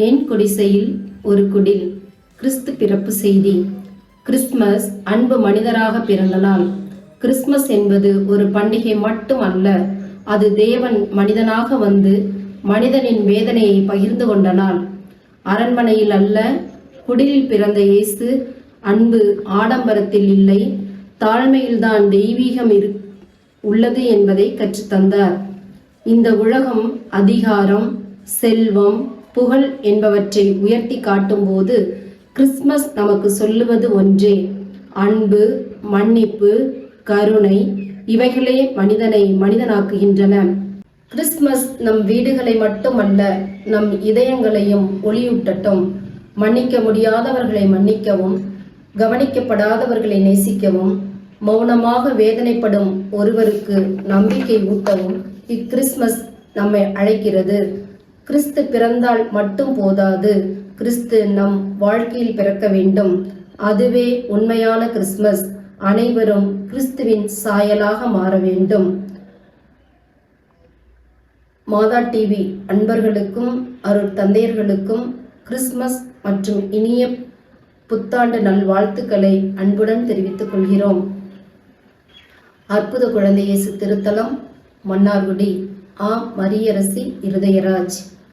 என் குடிசையில் ஒரு குடில். கிறிஸ்து பிறப்பு செய்தி. கிறிஸ்துமஸ் அன்பு மனிதராக பிறந்த நாள். கிறிஸ்துமஸ் என்பது ஒரு பண்டிகை மட்டும் அல்ல, அது தேவன் மனிதனாக வந்து மனிதனின் வேதனையை பகிர்ந்து கொண்ட நாள். அரண்மனையில் அல்ல, குடிலில் பிறந்த இயேசு அன்பு ஆடம்பரத்தில் இல்லை, தாழ்மையில்தான் தெய்வீகம் உள்ளது என்பதை கற்றுத்தந்தார். இந்த உலகம் அதிகாரம், செல்வம், புகழ் என்பவற்றை உயர்த்தி காட்டும் போது கிறிஸ்துமஸ் நமக்கு சொல்லுவது ஒன்றே: அன்பு, மன்னிப்பு, கருணை. இவைகளே மனிதனை மனிதனாக்குகின்றன. கிறிஸ்துமஸ் நம் வீடுகளை மட்டுமல்ல, நம் இதயங்களையும் ஒளியூட்டட்டும். மன்னிக்க முடியாதவர்களை மன்னிக்கவும், கவனிக்கப்படாதவர்களை நேசிக்கவும், மௌனமாக வேதனைப்படும் ஒருவருக்கு நம்பிக்கை ஊட்டவும் இக்கிறிஸ்துமஸ் நம்மை அழைக்கிறது. கிறிஸ்து பிறந்தால் மட்டும் போதாது, கிறிஸ்து நம் வாழ்க்கையில் பிறக்க வேண்டும். அதுவே உண்மையான கிறிஸ்துமஸ். அனைவரும் கிறிஸ்துவின் சாயலாக மாற வேண்டும். மாதா டிவி அன்பர்களுக்கும் அருட்தந்தையர்களுக்கும் கிறிஸ்துமஸ் மற்றும் இனிய புத்தாண்டு நல்வாழ்த்துக்களை அன்புடன் தெரிவித்துக் கொள்கிறோம். அற்புத குழந்தை இயேசு திருத்தலம், மன்னார்குடி. மரியரசி இருதயராஜ்.